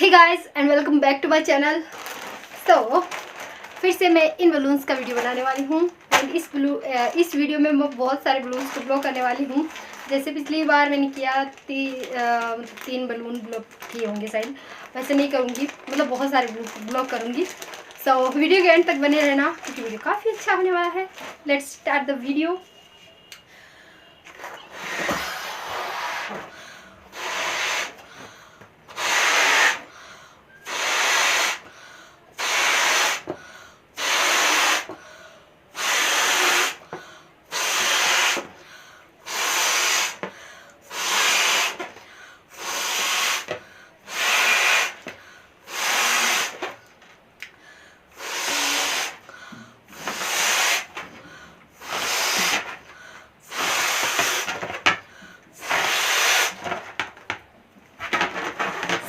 Hey guys and welcome back to my channel. तो फिर से मैं इन बलून्स का वीडियो बनाने वाली हूँ एंड इस वीडियो में मैं बहुत सारे बलून्स को ब्लॉक करने वाली हूँ। जैसे पिछली बार मैंने किया 3 बलून ब्लॉक किए होंगे शायद, वैसे नहीं करूँगी, मतलब बहुत सारे ब्लॉक करूँगी। सो वीडियो के एंड तक बने रहना क्योंकि वीडियो काफ़ी अच्छा होने वाला है। Let's start the video.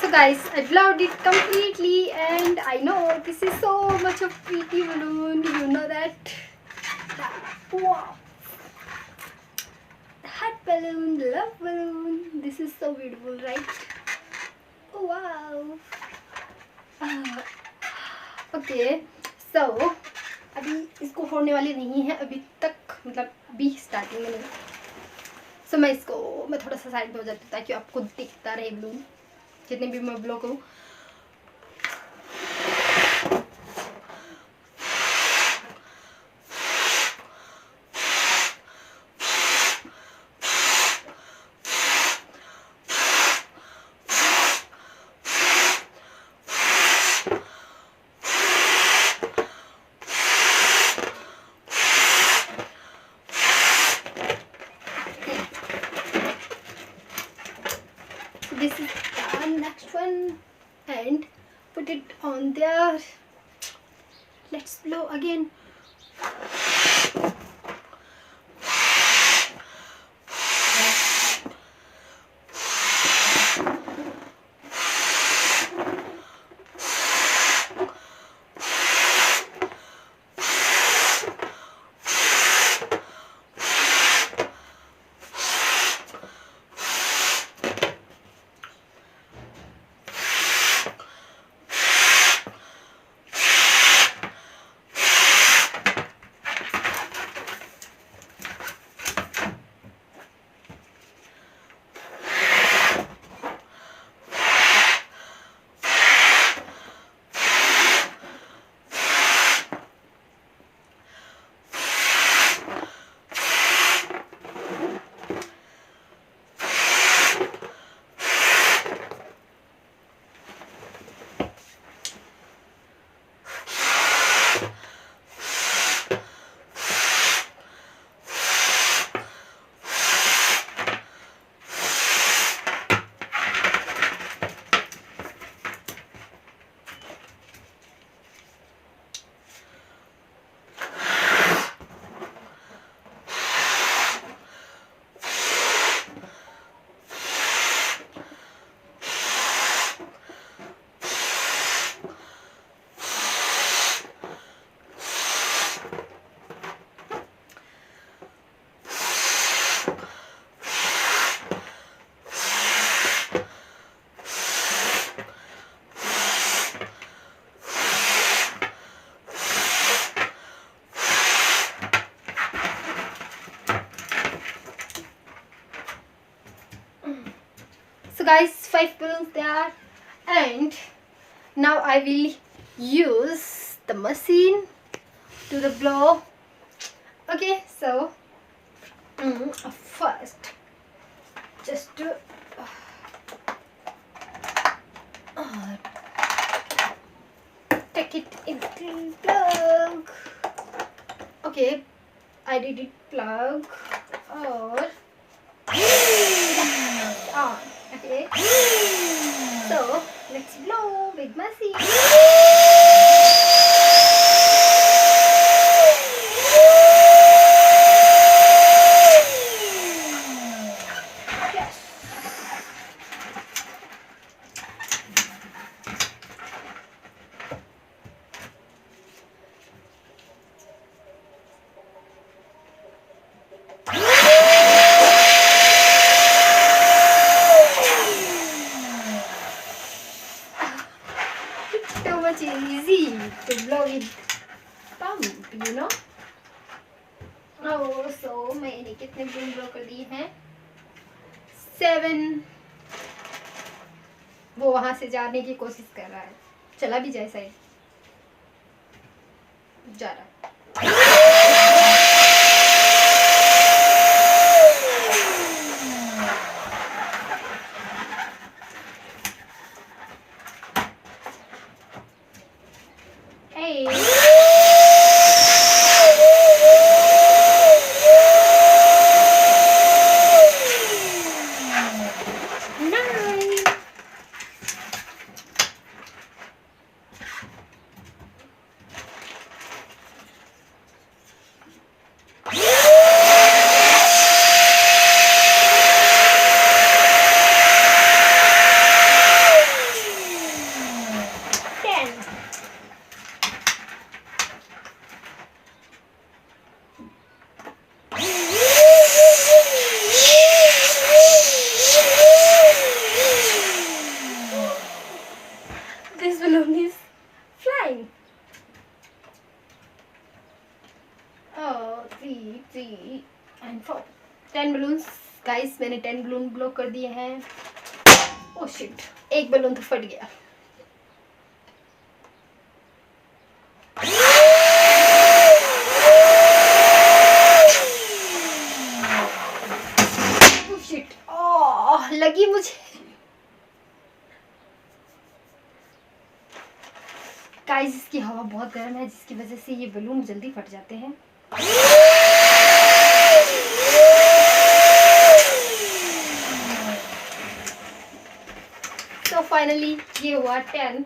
So guys, I blocked it completely and I know this is so much of pretty balloon, you know that. Wow, heart balloon, love balloon, this is so beautiful, right? Oh wow. Okay so अभी इसको फोड़ने वाली नहीं है अभी तक, मतलब अभी स्टार्टिंग में नहीं। सो मैं थोड़ा सा साइड में हो जाती हूँ ताकि आपको दिखता रहे बलून जितने भी मैं ब्लॉक करूँ। This is the next one and put it on there. Let's blow again. So guys, 5 balloons there and now I will use the machine to the blow. Okay, so first just to take it in the plug. Okay, I did it plug or on. Okay, so let's blow with machine. much easy to blow with pump, you know. Oh, so मैंने कितने balloon blow कर दिए हैं? 7. वो वहां से जाने की कोशिश कर रहा है, चला भी जाए साइड, जा रहा है। Hey. This balloon is flying. Oh, 3 and 4. 10 balloons, guys. मैंने 10 balloon ब्लो कर दिए हैं. Oh shit! एक balloon तो फट गया. Oh shit! Oh, लगी मुझे. गाइस, इसकी हवा बहुत गर्म है, जिसकी वजह से ये बलून जल्दी फट जाते हैं. तो फाइनली ये हुआ 10.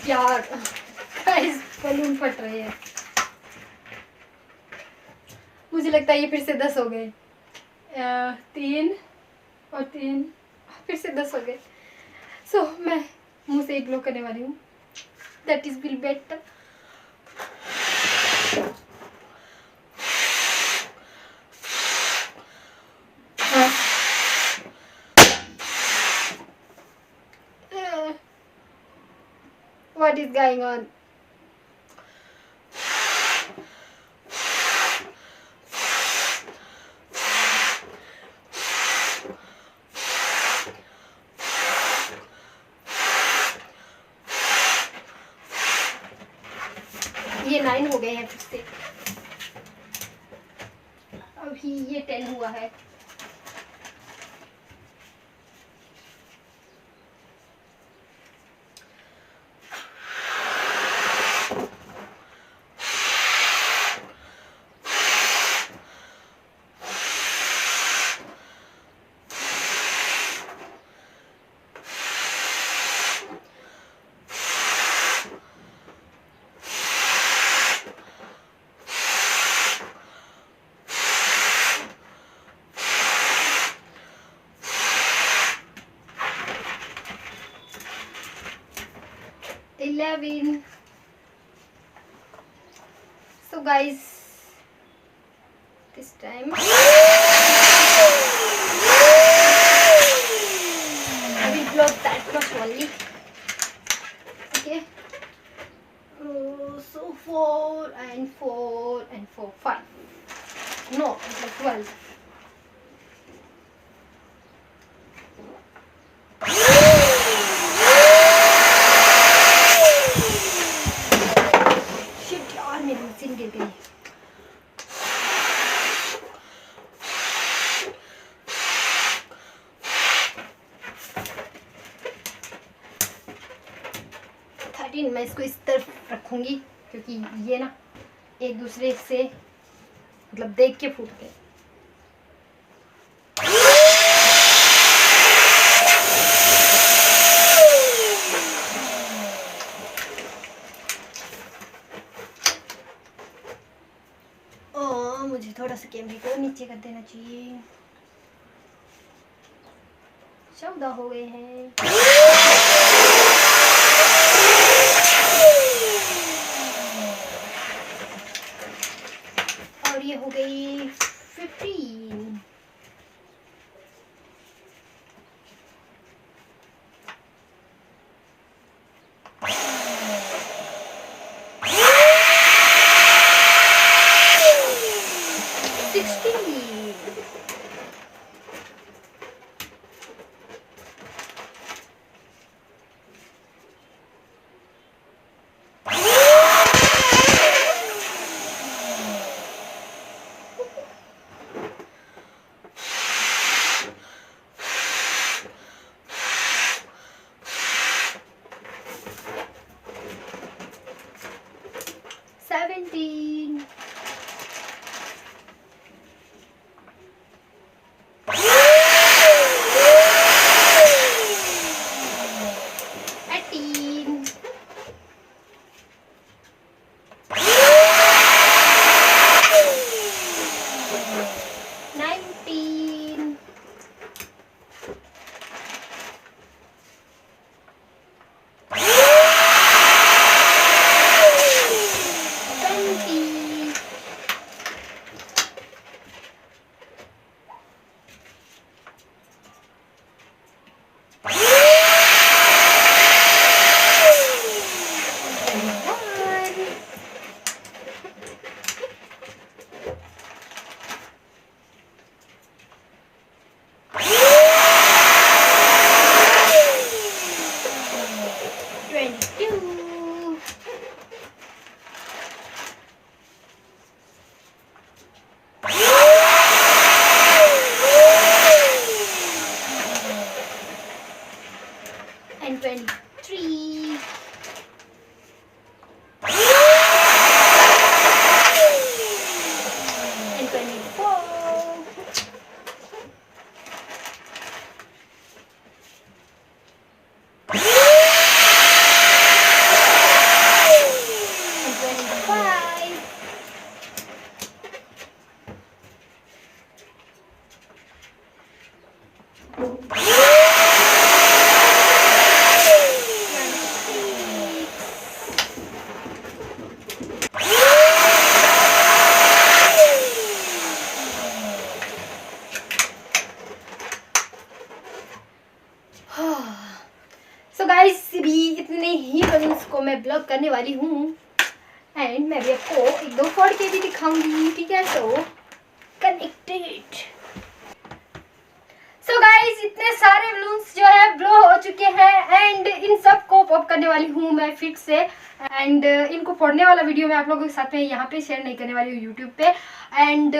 यार गाइस, बलून फट रहे हैं. मुझे लगता है ये फिर से 10 हो गए. 3 और 3 फिर से 10 हो गए. सो मैं मुंह से एक ब्लो करने वाली हूँ. That is will better. What is going on? ये 9 हो गए हैं फिर से. अभी ये 10 हुआ है. So guys, this time I will blow that much only. Okay. So 4 and 4 and 4, 5. No, it's like 12. गिर गई. मैं इसको इस तरफ रखूंगी क्योंकि ये ना एक दूसरे से मतलब देख के फूट गए. सा कैमरे को नीचे कर देना चाहिए। 14 हो गए हैं। और ये हो गई 15। And 23. And 24. सो गाइस भी इतने ही बलून्स को मैं ब्लॉक करने वाली हूँ एंड मैं भी आपको एक दो फोड़ के भी दिखाऊंगी, ठीक है। सो कनेक्टेड। सो गाइस इतने सारे बलून्स जो है ब्लो हो चुके हैं एंड इन सब को पॉप करने वाली हूँ मैं फिर से। एंड इनको फोड़ने वाला वीडियो मैं आप लोगों के साथ में यहाँ पे शेयर नहीं करने वाली हूँ यूट्यूब पे। एंड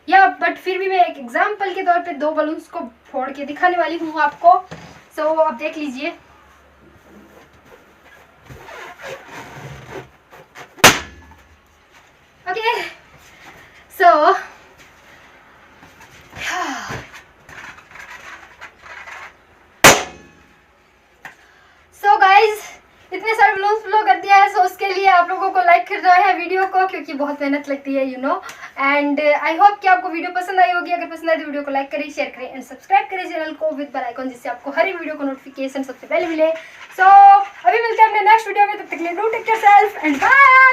या बट फिर भी मैं एक एग्जाम्पल के तौर पे दो बलून्स को फोड़ के दिखाने वाली हूँ आपको। सो आप देख लीजिए। ओके सो गाइज इतने सारे बलून्स ब्लो कर दिया है। सो उसके लिए आप लोगों को लाइक करना है वीडियो को, क्योंकि बहुत मेहनत लगती है, you know. And I hope कि आपको वीडियो पसंद आई होगी। अगर पसंद आए तो वीडियो को लाइक करें, शेयर करें एंड सब्सक्राइब करें चैनल को विद बेल आइकन, जिससे आपको हर एक वीडियो को नोटिफिकेशन सबसे पहले मिले। सो अभी मिलते हैं अपने नेक्स्ट वीडियो में, तब तक के लिए do take care self and bye.